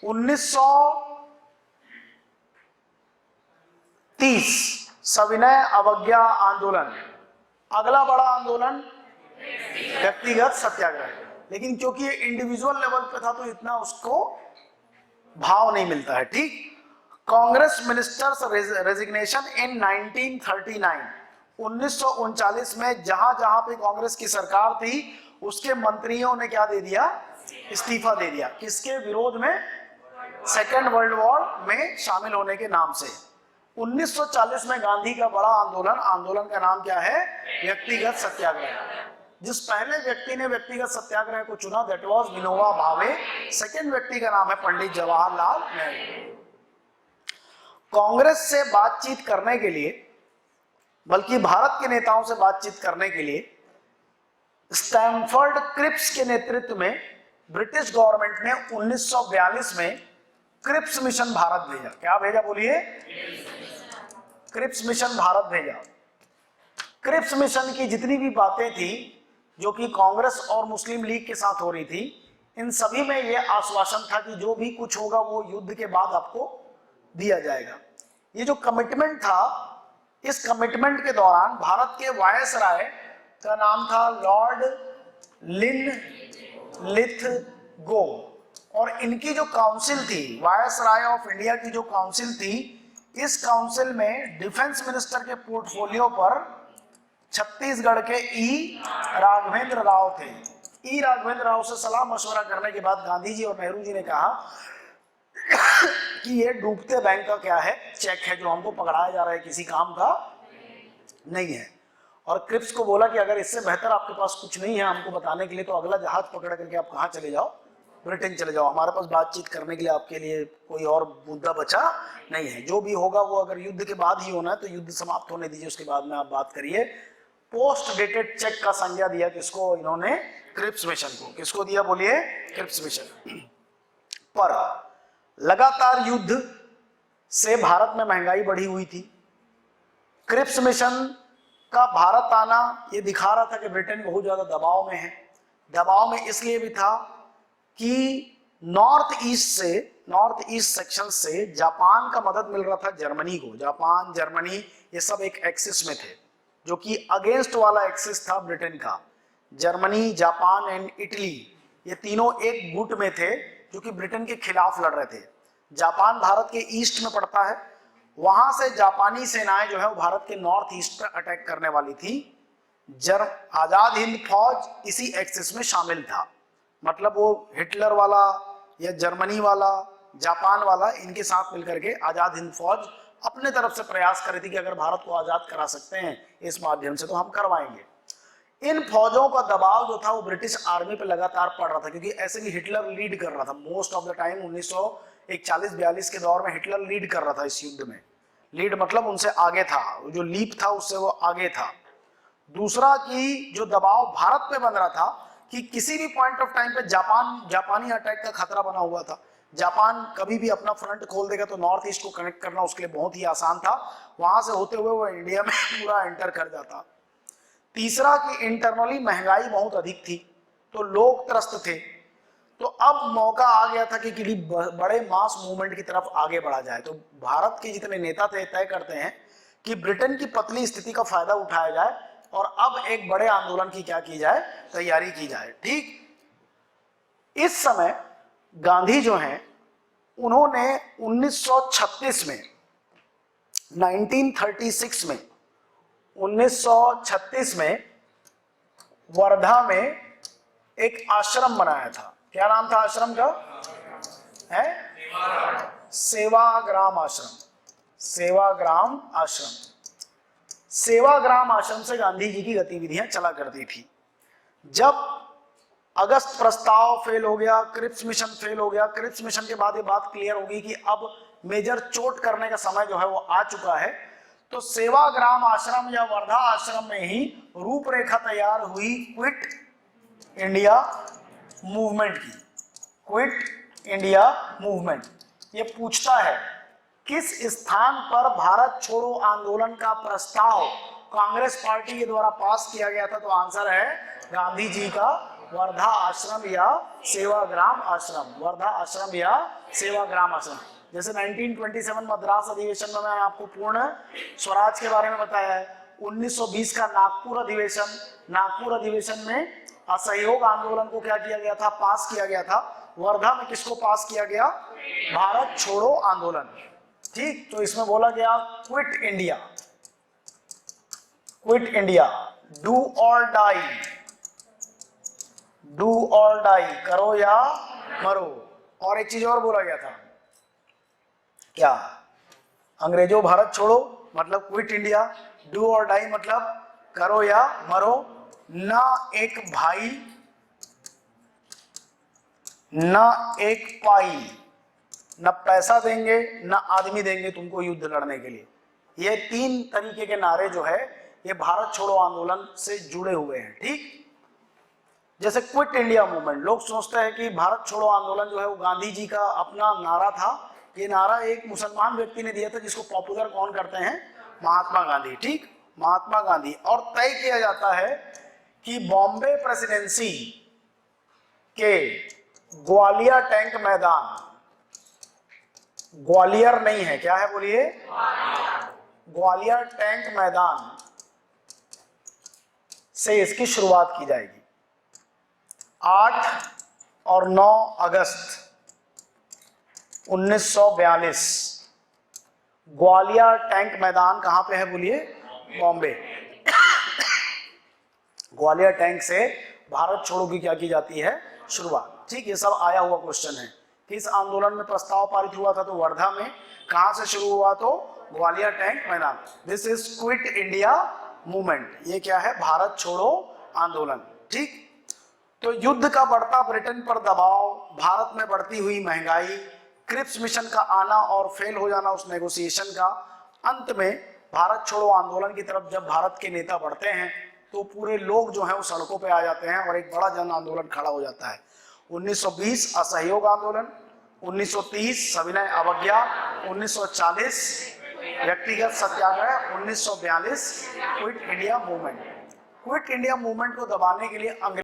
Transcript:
1930 सविनय अवज्ञा आंदोलन। अगला बड़ा आंदोलन व्यक्तिगत सत्याग्रह, लेकिन क्योंकि ये इंडिविजुअल लेवल पे था तो इतना उसको भाव नहीं मिलता है। ठीक। कांग्रेस मिनिस्टर्स रेजिग्नेशन इन 1939, 1939 में जहां जहां पे कांग्रेस की सरकार थी उसके मंत्रियों ने क्या दे दिया, इस्तीफा दे दिया। किसके विरोध में? सेकेंड वर्ल्ड वॉर में शामिल होने के नाम से। 1940 में गांधी का बड़ा आंदोलन का नाम क्या है? व्यक्तिगत सत्याग्रह। जिस पहले व्यक्ति ने व्यक्तिगत सत्याग्रह को चुना that was Vinoba Bhave. Second व्यक्ति का नाम है पंडित जवाहरलाल नेहरू। कांग्रेस से बातचीत करने के लिए, बल्कि भारत के नेताओं से बातचीत करने के लिए स्टैमफोर्ड क्रिप्स के नेतृत्व में ब्रिटिश गवर्नमेंट ने 1942 में क्रिप्स मिशन भारत भेजा। क्या भेजा बोलिए? क्रिप्स मिशन भारत भेजा। क्रिप्स मिशन की जितनी भी बातें थी जो कि कांग्रेस और मुस्लिम लीग के साथ हो रही थी, इन सभी में यह आश्वासन था कि जो भी कुछ होगा वो युद्ध के बाद आपको दिया जाएगा। ये जो कमिटमेंट था, इस कमिटमेंट के दौरान भारत के वायसराय का नाम था लॉर्ड लिनलिथगो, और इनकी जो काउंसिल थी, वायसराय ऑफ इंडिया की जो काउंसिल थी, इस काउंसिल में डिफेंस मिनिस्टर के पोर्टफोलियो पर छत्तीसगढ़ के ई राघवेंद्र राव थे। ई राघवेंद्र राव से सलाह मशवरा करने के बाद गांधी जी और नेहरू जी ने कहा कि ये डूबते बैंक का क्या है, चेक है जो हमको पकड़ाया जा रहा है, किसी काम का नहीं है। और क्रिप्स को बोला कि अगर इससे बेहतर आपके पास कुछ नहीं है हमको बताने के लिए तो अगला जहाज पकड़ करके आप कहाँ चले जाओ? ब्रिटेन चले जाओ। हमारे पास बातचीत करने के लिए आपके लिए कोई और मुद्दा बचा नहीं है। जो भी होगा वो अगर युद्ध के बाद ही होना है तो युद्ध समाप्त होने दीजिए, उसके बाद में आप बात करिए। पोस्ट डेटेड चेक का संज्ञा दिया किसको? इन्होंने क्रिप्स मिशन को। किसको दिया बोलिए? Cripps mission. पर लगातार युद्ध से भारत में महंगाई बढ़ी हुई थी। क्रिप्स मिशन का भारत आना ये दिखा रहा था कि ब्रिटेन बहुत ज्यादा दबाव में है। दबाव में इसलिए भी था कि नॉर्थ ईस्ट सेक्शन से जापान का मदद मिल रहा था जर्मनी को। जापान, जर्मनी ये सब एक एक्सिस में थे, जो कि अगेंस्ट वाला एक्सिस था ब्रिटेन का। जर्मनी, जापान एंड इटली ये तीनों एक गुट में थे जो कि ब्रिटेन के खिलाफ लड़ रहे थे। जापान भारत के ईस्ट में पड़ता है, वहां से जापानी सेनाएं जो है वो भारत के नॉर्थ ईस्ट पर अटैक करने वाली थी। आजाद हिंद फौज इसी एक्सिस में शामिल था। मतलब वो हिटलर वाला या जर्मनी वाला, जापान वाला, इनके साथ मिलकर के आजाद हिंद फौज अपने तरफ से प्रयास कर रही थी कि अगर भारत को आजाद करा सकते हैं इस माध्यम से तो हम करवाएंगे। इन फौजों का दबाव जो था वो ब्रिटिश आर्मी पे लगातार पड़ रहा था, क्योंकि ऐसे भी हिटलर लीड कर रहा था मोस्ट ऑफ द टाइम। 1941-42 के दौर में हिटलर लीड कर रहा था इस युद्ध में। लीड मतलब उनसे आगे था, जो लीप था उससे वो आगे था। दूसरा कि जो दबाव भारत पे बन रहा था कि किसी भी पॉइंट ऑफ टाइम पे जापानी अटैक का खतरा बना हुआ था। जापान कभी भी अपना फ्रंट खोल देगा तो नॉर्थ ईस्ट को कनेक्ट करना उसके लिए बहुत ही आसान था। वहां से होते हुए वो इंडिया में पूरा एंटर कर जाता। तीसरा कि इंटरनली महंगाई बहुत अधिक थी तो लोग त्रस्त थे। तो अब मौका आ गया था कि किसी बड़े मास मूवमेंट की तरफ आगे बढ़ा जाए। तो भारत के जितने नेता थे तय करते हैं कि ब्रिटेन की पतली स्थिति का फायदा उठाया जाए और अब एक बड़े आंदोलन की क्या की जाए, तैयारी की जाए। ठीक। इस समय गांधी जो हैं उन्होंने 1936 में 1936 में वर्धा में एक आश्रम बनाया था। क्या नाम था आश्रम का? है सेवाग्राम आश्रम। सेवाग्राम आश्रम। सेवाग्राम आश्रम से गांधी जी की गतिविधियां चला करती थी। जब अगस्त प्रस्ताव फेल हो गया, क्रिप्स मिशन फेल हो गया, क्रिप्स मिशन के बाद ये बात क्लियर होगी कि अब मेजर चोट करने का समय जो है वो आ चुका है, तो सेवाग्राम आश्रम या वर्धा आश्रम में ही रूपरेखा तैयार हुई क्विट इंडिया मूवमेंट की। क्विट इंडिया मूवमेंट ये पूछता है किस स्थान पर भारत छोड़ो आंदोलन का प्रस्ताव कांग्रेस पार्टी के द्वारा पास किया गया था, तो आंसर है गांधी जी का वर्धा आश्रम या सेवाग्राम आश्रम, वर्धा आश्रम या सेवाग्राम आश्रम। जैसे 1927 मद्रास अधिवेशन में मैंने आपको पूर्ण स्वराज के बारे में बताया है। 1920 का नागपुर अधिवेशन, नागपुर अधिवेशन में असहयोग आंदोलन को क्या किया गया था, पास किया गया था। वर्धा में किसको पास किया गया, भारत छोड़ो आंदोलन। ठीक, तो इसमें बोला गया quit India, quit India, do और डाई, डू और डाई, करो या मरो। और एक चीज और बोला गया था, क्या, अंग्रेजों भारत छोड़ो मतलब क्विट इंडिया, डू और डाई मतलब करो या मरो। ना एक भाई ना एक पाई, न पैसा देंगे न आदमी देंगे तुमको युद्ध लड़ने के लिए। ये 3 तरीके के नारे जो है ये भारत छोड़ो आंदोलन से जुड़े हुए हैं। ठीक, जैसे क्विट इंडिया मूवमेंट, लोग सोचते हैं कि भारत छोड़ो आंदोलन जो है वो गांधी जी का अपना नारा था। ये नारा एक मुसलमान व्यक्ति ने दिया था जिसको पॉपुलर कौन करते हैं, महात्मा गांधी। ठीक, महात्मा गांधी। और तय किया जाता है कि बॉम्बे प्रेसिडेंसी के ग्वालियर टैंक मैदान, ग्वालियर नहीं है, क्या है बोलिए, ग्वालियर टैंक मैदान से इसकी शुरुआत की जाएगी। 8 और 9 अगस्त 1942 ग्वालियर टैंक मैदान कहां पे है बोलिए, बॉम्बे। ग्वालियर टैंक से भारत छोड़ो की क्या की जाती है, शुरुआत। ठीक, ये सब आया हुआ क्वेश्चन है कि इस आंदोलन में प्रस्ताव पारित हुआ था तो वर्धा में, कहां से शुरू हुआ तो ग्वालियर टैंक मैदान। This is quit India movement, ये क्या है, भारत छोड़ो आंदोलन। ठीक, तो युद्ध का बढ़ता ब्रिटेन पर दबाव, भारत में बढ़ती हुई महंगाई, क्रिप्स मिशन का आना और फेल हो जाना उस नेगोशिएशन का, अंत में भारत छोड़ो आंदोलन की तरफ जब भारत के नेता बढ़ते हैं तो पूरे लोग जो हैं वो सड़कों पे आ जाते हैं और एक बड़ा जन आंदोलन खड़ा हो जाता है। 1920 असहयोग आंदोलन, 1930 सविनय अवज्ञा, 1940 व्यक्तिगत सत्याग्रह, 1942 quit India movement. Quit India movement को दबाने के लिए अंग्रेज